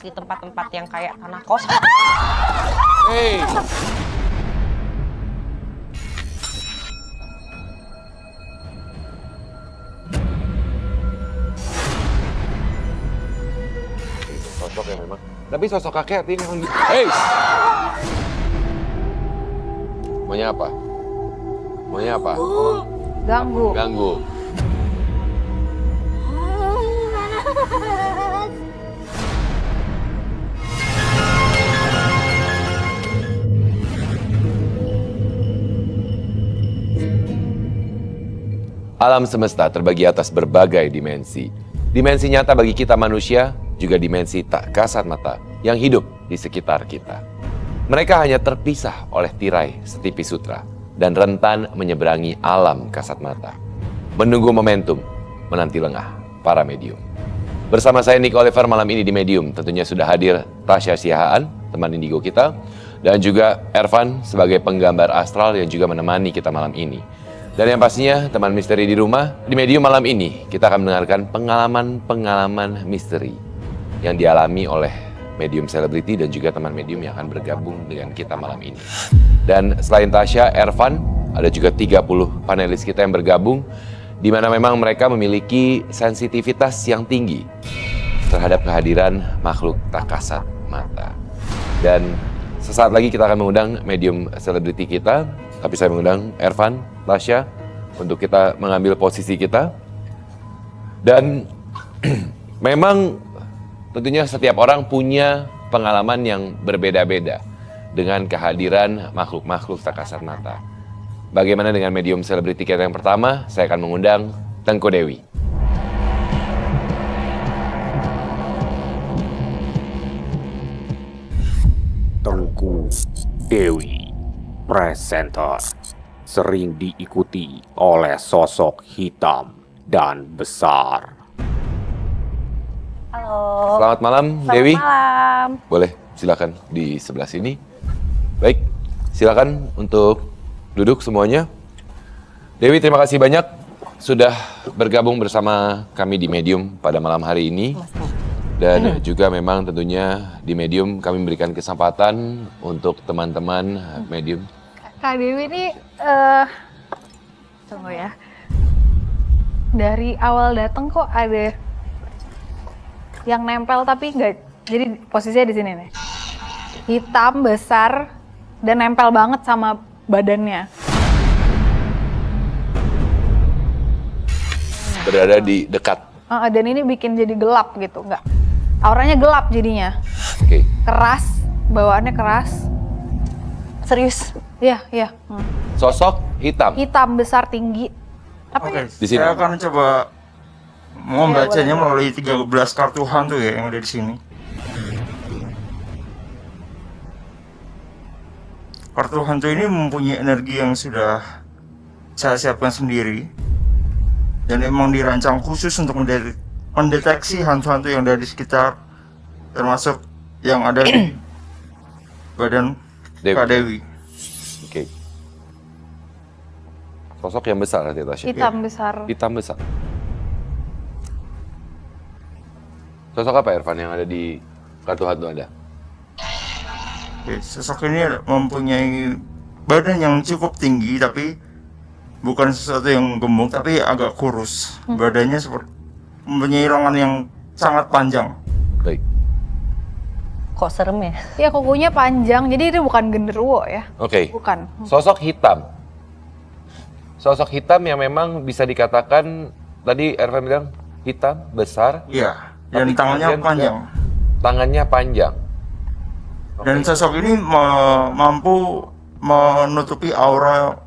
di tempat-tempat yang kayak tanah kosong. Hey. Sosok ya memang. Tapi sosok kakek artinya memang gitu. Hey! Maunya apa? Maunya apa? Ganggu. Ganggu. Alam semesta terbagi atas berbagai dimensi. Dimensi nyata bagi kita manusia, juga dimensi tak kasat mata yang hidup di sekitar kita. Mereka hanya terpisah oleh tirai setipis sutra dan rentan menyeberangi alam kasat mata. Menunggu momentum, menanti lengah para medium. Bersama saya Nick Oliver malam ini di Medium, tentunya sudah hadir Tasya Sihaan, teman indigo kita, dan juga Ervan sebagai penggambar astral yang juga menemani kita malam ini. Dan yang pastinya teman misteri di rumah, di Medium malam ini kita akan mendengarkan pengalaman-pengalaman misteri yang dialami oleh medium selebriti dan juga teman medium yang akan bergabung dengan kita malam ini. Dan selain Tasya, Ervan, ada juga 30 panelis kita yang bergabung, di mana memang mereka memiliki sensitivitas yang tinggi terhadap kehadiran makhluk tak kasat mata. Dan sesaat lagi kita akan mengundang medium selebriti kita, tapi saya mengundang Ervan, Tasya, untuk kita mengambil posisi kita. Dan memang tentunya setiap orang punya pengalaman yang berbeda-beda dengan kehadiran makhluk-makhluk tak kasat mata. Bagaimana dengan medium selebriti kita yang pertama? Saya akan mengundang Tengku Dewi. Tengku Dewi, presenter, sering diikuti oleh sosok hitam dan besar. Halo. Selamat malam, Selamat Dewi. malam. Boleh, silakan di sebelah sini. Baik, silakan untuk duduk semuanya. Dewi, terima kasih banyak sudah bergabung bersama kami di Medium pada malam hari ini. Dan juga memang tentunya di Medium kami memberikan kesempatan untuk teman-teman Medium. Kak Dewi ini, tunggu ya. Dari awal datang kok ada yang nempel tapi nggak, jadi posisinya di sini nih. Hitam, besar, dan nempel banget sama badannya. Berada di dekat. Dan ini bikin jadi gelap gitu, nggak. Auranya gelap jadinya. Oke. Keras, bawaannya keras. Serius. Iya, iya. Sosok hitam. Hitam, besar, tinggi. Tapi Oke, Di sini. saya akan coba membacanya melalui 13 kartu hantu ya yang ada di sini. Kartu hantu ini mempunyai energi yang sudah saya siapkan sendiri dan emang dirancang khusus untuk mendeteksi hantu-hantu yang ada di sekitar, termasuk yang ada di badan Dewi. Kak Dewi. Oke. Sosok yang besar nanti Tasya. hitam, besar. Hitam besar. Sosok apa Ervan yang ada di kartu hantu Anda? Oke, sosok ini mempunyai badan yang cukup tinggi tapi bukan sesuatu yang gemuk tapi agak kurus. Badannya seperti mempunyai lengan yang sangat panjang. Baik. Kok serem ya? Iya, kukunya panjang, jadi itu bukan genderuwo ya. Oke. Bukan. Sosok hitam. Sosok hitam yang memang bisa dikatakan tadi Ervan bilang hitam, besar, Iya, dan Tapi tangannya kemudian panjang. tangannya panjang. Dan sosok ini mampu menutupi aura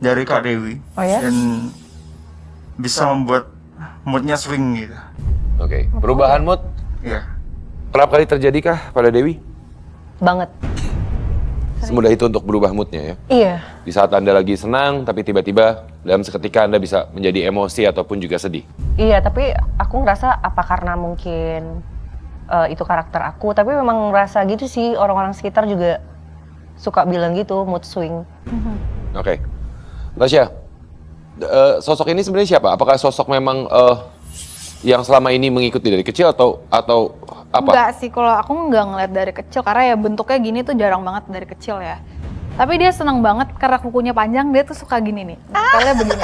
dari Kak Dewi. Oh ya? Dan bisa membuat moodnya swing gitu. Oke. Perubahan mood Iya. kerap kali terjadikah pada Dewi? Banget. Semudah itu untuk berubah moodnya ya? Iya. Di saat Anda lagi senang, tapi tiba-tiba dalam seketika Anda bisa menjadi emosi ataupun juga sedih. Iya, tapi aku ngerasa apa karena mungkin itu karakter aku, tapi memang ngerasa gitu sih, orang-orang sekitar juga suka bilang gitu, mood swing. Oke. Tasya, sosok ini sebenarnya siapa? Apakah sosok memang yang selama ini mengikuti dari kecil atau apa? Enggak sih, kalau aku nggak ngeliat dari kecil karena ya bentuknya gini tuh jarang banget dari kecil ya. Tapi dia seneng banget karena kukunya panjang, dia tuh suka gini nih, nempelnya begini.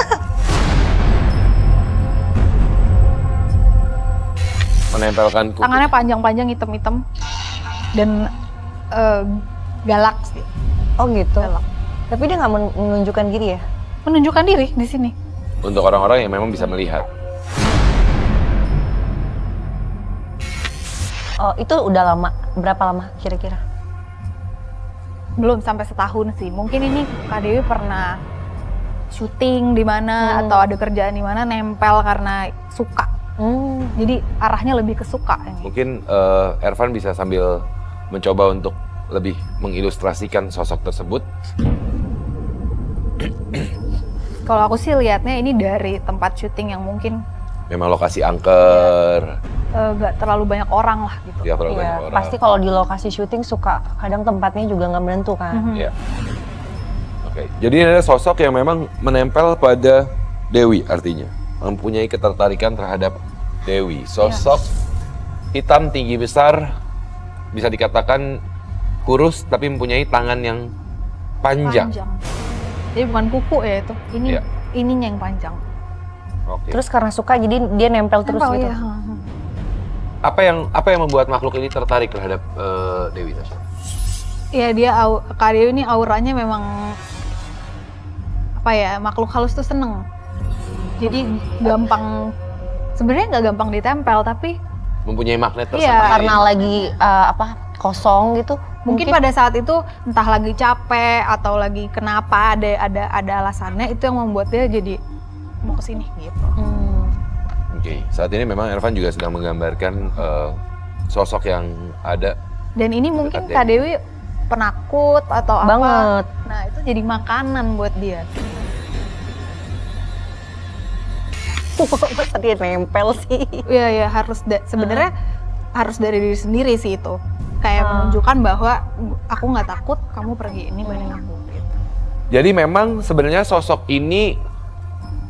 Menempelkan kuku. Tangannya panjang-panjang, hitam-hitam, dan galak sih. Oh gitu. Galak. Tapi dia nggak menunjukkan diri ya? Menunjukkan diri di sini. Untuk orang-orang yang memang bisa melihat. Oh itu udah lama, berapa lama kira-kira? Belum sampai setahun sih. Mungkin ini Kak Dewi pernah syuting di mana atau ada kerjaan di mana nempel karena suka. Jadi arahnya lebih ke suka ini. Mungkin Ervan bisa sambil mencoba untuk lebih mengilustrasikan sosok tersebut. Kalau aku sih lihatnya ini dari tempat syuting yang mungkin Memang lokasi angker. gak terlalu banyak orang lah gitu. Ya, terlalu banyak Iya, orang. pasti kalau di lokasi syuting suka kadang tempatnya juga nggak menentu kan. Iya. Oke, jadi ini ada sosok yang memang menempel pada Dewi artinya. Mempunyai ketertarikan terhadap Dewi. Sosok hitam tinggi besar, bisa dikatakan kurus tapi mempunyai tangan yang panjang. Jadi bukan kuku ya itu, ini Iya. ininya yang panjang. Oke. Terus karena suka jadi dia nempel terus Nempel, gitu. iya. Apa yang membuat makhluk ini tertarik terhadap Dewi Tasya? Iya dia Kak Dewi ini auranya memang apa ya, makhluk halus tuh seneng. Jadi gampang, sebenarnya nggak gampang ditempel tapi Mempunyai magnet Iya, tersendiri. Karena lagi kosong gitu. mungkin pada saat itu entah lagi capek atau lagi kenapa ada alasannya itu yang membuat dia jadi mau kesini gitu. Oke, saat ini memang Ervan juga sedang menggambarkan sosok yang ada. Dan ini mungkin Dekat Kak Dewi penakut atau apa. Banget. Nah itu jadi makanan buat dia. Masa dia nempel sih? Iya ya harus sebenarnya harus dari diri sendiri sih itu. Kayak menunjukkan bahwa aku nggak takut, kamu pergi ini bareng aku. Gitu. Jadi memang sebenarnya sosok ini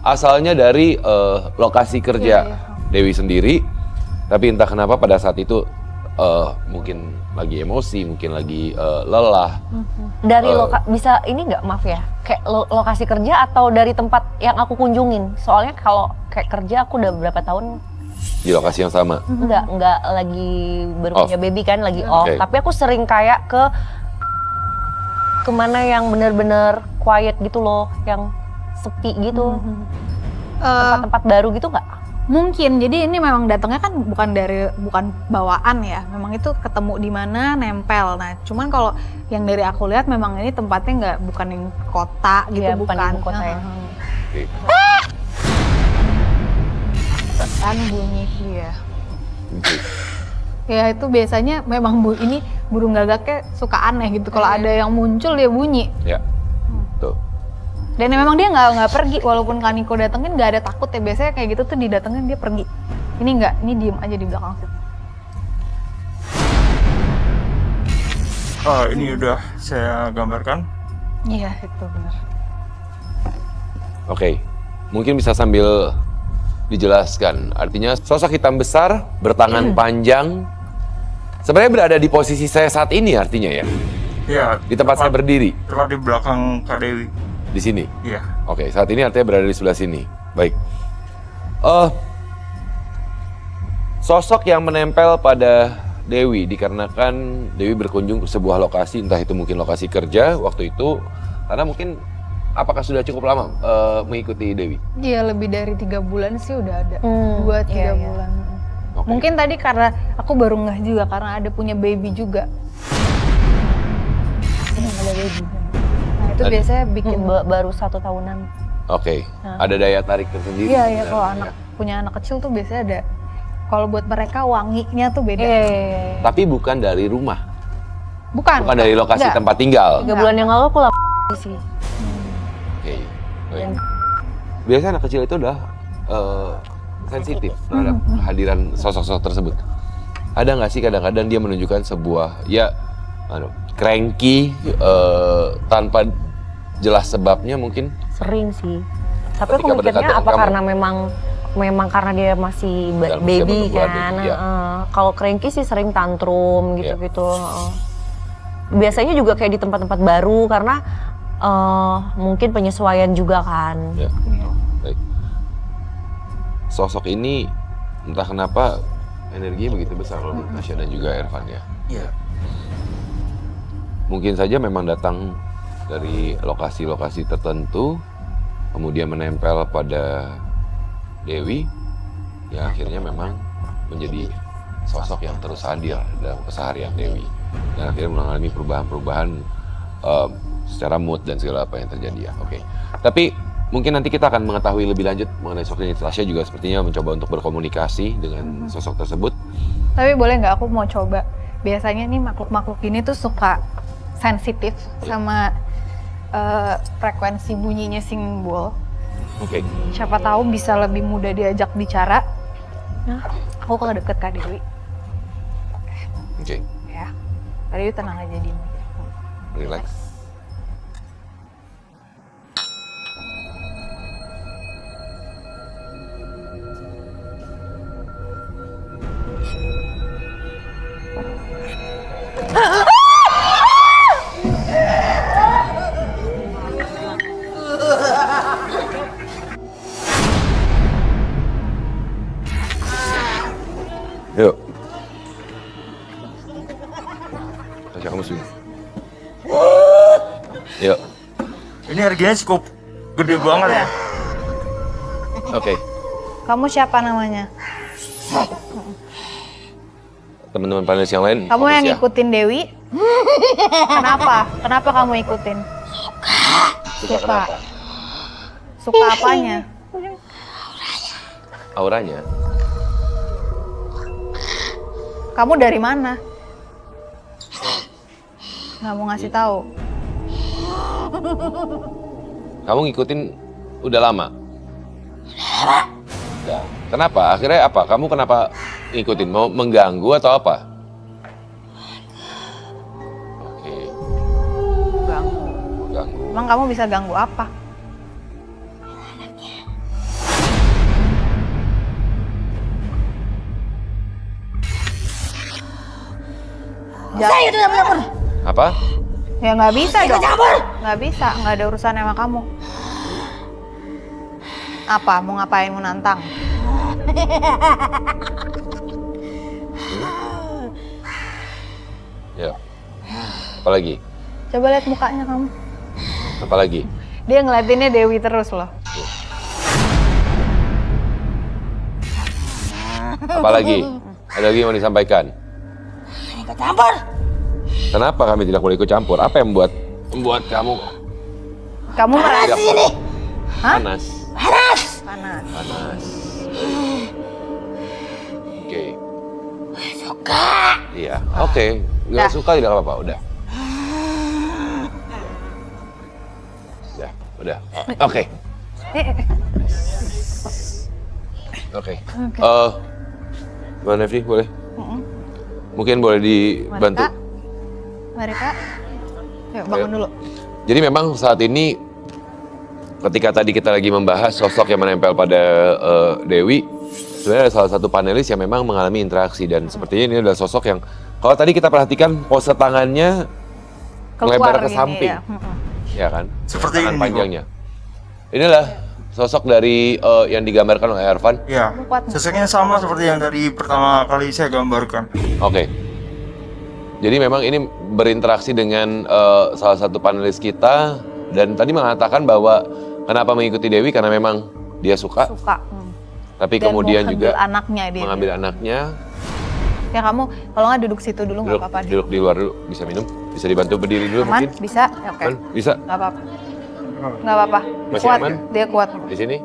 asalnya dari lokasi kerja Iya. Dewi sendiri, tapi entah kenapa pada saat itu mungkin lagi emosi, mungkin lagi lelah. Dari bisa ini nggak, maaf ya, kayak lokasi kerja atau dari tempat yang aku kunjungin? Soalnya kalau kayak kerja aku udah berapa tahun Di lokasi yang sama. nggak lagi baru Off. punya baby kan, lagi off. Oke. Tapi aku sering kayak kemana yang bener-bener quiet gitu loh, yang sepi gitu. Tempat-tempat baru gitu nggak? Mungkin jadi ini memang datangnya kan bukan bawaan ya, memang itu ketemu di mana nempel. Nah cuman kalau yang dari aku lihat memang ini tempatnya bukan yang kota gitu, Iya, bukan ibu kota ya. Oke. Kan bunyi iya. Oke. Ya itu biasanya memang ini burung gagaknya suka aneh gitu. Kalau ada yang muncul dia bunyi. Ya. Tuh. Dan memang dia nggak pergi, walaupun Kaniko datengin nggak ada takut ya. Biasanya kayak gitu tuh didatengin dia pergi. Ini nggak, ini diem aja di belakang situ. Ini udah saya gambarkan. Iya itu benar. Oke. Mungkin bisa sambil dijelaskan. Artinya sosok hitam besar, bertangan panjang, sebenarnya berada di posisi saya saat ini artinya ya? Ya, Di tempat saya berdiri, tepat di belakang Kak Dewi. di sini. Iya. Oke, saat ini artinya berada di sebelah sini. Baik. Sosok yang menempel pada Dewi dikarenakan Dewi berkunjung ke sebuah lokasi, entah itu mungkin lokasi kerja waktu itu, karena mungkin apakah sudah cukup lama mengikuti Dewi? Iya lebih dari 3 bulan sih udah ada. 2-3 iya, iya. bulan. Oke. Mungkin tadi karena aku baru ngeh juga karena ada punya baby juga. Ada baby. Nah itu biasanya bikin Baru 1 tahunan. Oke, ada daya tarik tersendiri. Iya ya kalau anak punya anak kecil tuh biasanya ada. Kalau buat mereka wanginya tuh beda. Tapi bukan dari rumah, Bukan dari lokasi Enggak. tempat tinggal. 3 bulan yang lalu aku sih. Oke. Baik. Biasanya anak kecil itu udah sensitif terhadap kehadiran sosok-sosok tersebut. Ada nggak sih kadang-kadang dia menunjukkan sebuah cranky tanpa jelas sebabnya mungkin? Sering sih. Tapi aku Ketika berdekatan mikirnya dengan apa kamu. karena memang memang karena dia masih Dalam usia baby pertumbuhan kan. baby, ya. Kalau cranky sih sering tantrum Iya. gitu-gitu. Biasanya juga kayak di tempat-tempat baru karena mungkin penyesuaian juga kan. Ya. Baik. Sosok ini entah kenapa energinya begitu besar loh Tasya dan juga Ervan ya. Iya. Mungkin saja memang datang dari lokasi-lokasi tertentu, kemudian menempel pada Dewi, ya akhirnya memang menjadi sosok yang terus hadir dalam keseharian Dewi. Dan akhirnya mengalami perubahan-perubahan secara mood dan segala apa yang terjadi ya. Oke. Tapi mungkin nanti kita akan mengetahui lebih lanjut mengenai sosok ini. Tasya juga sepertinya mencoba untuk berkomunikasi dengan sosok tersebut. Tapi boleh nggak aku mau coba? Biasanya nih makhluk-makhluk ini tuh suka sensitif sama frekuensi bunyinya simbol. Oke. Siapa tahu bisa lebih mudah diajak bicara. Nah, aku kalau deket Kak Dewi, Oke. ya. Kak Dewi tenang aja diem. Relax. Yuk. Tasya kamu swing. Yuk. Ini harganya cukup gede banget ya. Oke. Kamu siapa namanya? Teman-teman panelis yang lain. Kamu fokus yang ya. ngikutin Dewi? Kenapa? Kenapa kamu ikutin? Suka kenapa? Suka apanya? Auranya. Kamu dari mana? Nggak mau ngasih tahu. Kamu ngikutin udah lama? Udah. Kenapa? Akhirnya apa? Kamu kenapa ngikutin? Mau mengganggu atau apa? Oke, Ganggu. ganggu. Emang kamu bisa ganggu apa? Apa? Ya nggak bisa dong. Nggak bisa, nggak ada urusan sama kamu. Apa? Mau ngapain? Mau nantang? Ya. Apalagi? Coba lihat mukanya kamu. Apalagi? Dia ngeliatinnya Dewi terus loh. Apalagi? Ada lagi yang mau disampaikan? Ikut campur. Kenapa kami tidak boleh ikut campur? Apa yang membuat kamu Kamu merasa Sini. panas? Panas. panas. Panas. Oke. Suka. Iya. Oke. Nggak Dah. suka tidak apa-apa. Udah. Udah. Oke. Oke. Mbak Nefri boleh? Mungkin boleh dibantu. Mari Kak. Yuk bangun Ayo. dulu. Jadi memang saat ini ketika tadi kita lagi membahas sosok yang menempel pada Dewi, sebenarnya ada salah satu panelis yang memang mengalami interaksi dan sepertinya ini adalah sosok yang kalau tadi kita perhatikan pose tangannya melebar ke gini, samping, ya. ya kan? Seperti Tangan ini, panjangnya. Inilah sosok dari yang digambarkan oleh Ervan. Iya. Kuat. Sosoknya sama seperti yang tadi pertama kali saya gambarkan. Oke. Jadi memang ini berinteraksi dengan salah satu panelis kita dan tadi mengatakan bahwa kenapa mengikuti Dewi karena memang dia suka, Suka. tapi Dan kemudian mau juga ambil anaknya dia. mengambil anaknya. Ya kamu kalau nggak duduk situ dulu nggak apa-apa. Duduk di luar dulu, bisa minum, bisa dibantu berdiri dulu Aman? mungkin. Bisa? Ya, oke. Aman? Bisa Nggak apa-apa. Nggak apa-apa. Masih Kuat. aman? Dia kuat. di sini.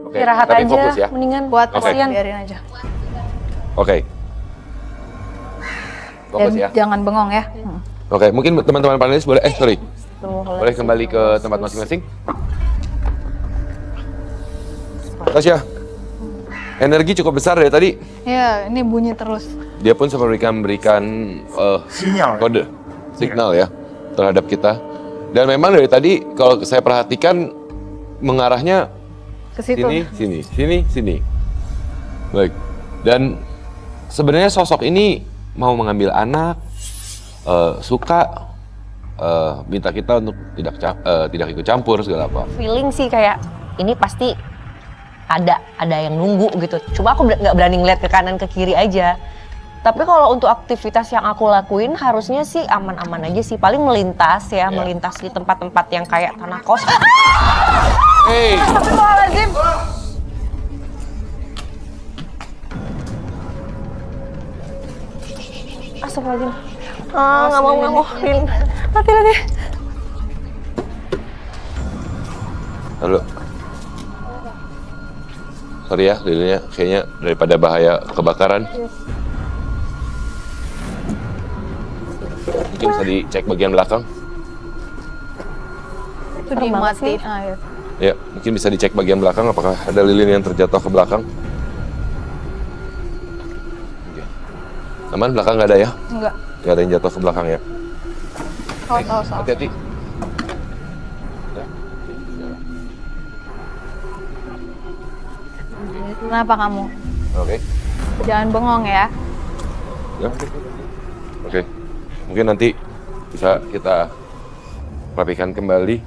Oke. Istirahat Tapi aja, fokus ya. mendingan. Kuat. Oke. Kasihan. Biarin aja. Oke. Fokus Dan ya. jangan bengong ya. Oke, mungkin teman-teman panelis boleh, sorry, Tuh, boleh kembali ke tempat masing-masing. Tasya, energi cukup besar dari tadi. Ya, ini bunyi terus. Dia pun sempat memberikan Sinyal. kode, signal ya terhadap kita. Dan memang dari tadi kalau saya perhatikan mengarahnya Ke situ. sini. Baik. Dan sebenarnya sosok ini mau mengambil anak, suka, minta kita untuk tidak ikut campur segala apa. Feeling sih kayak ini pasti ada yang nunggu gitu. Cuma aku nggak berani ngeliat ke kanan ke kiri aja. Tapi kalau untuk aktivitas yang aku lakuin harusnya sih aman-aman aja sih. Paling melintas ya, melintas di tempat-tempat yang kayak tanah kosong. Hey. Astagfirullahaladzim. Astagfirullahaladzim. Nggak mau. Nanti. Halo. Sorry ya, lilinnya kayaknya daripada bahaya kebakaran. Mungkin bisa dicek bagian belakang. Itu dimatiin. Ya. Ya, mungkin bisa dicek bagian belakang apakah ada lilin yang terjatuh ke belakang. Oke. Aman, belakang nggak ada ya? Enggak. Nggak ada yang jatuh ke belakang ya? Salah. Hati-hati. Kenapa kamu? Oke. Jangan bengong ya. Ya. Oke. Mungkin nanti bisa kita rapikan kembali.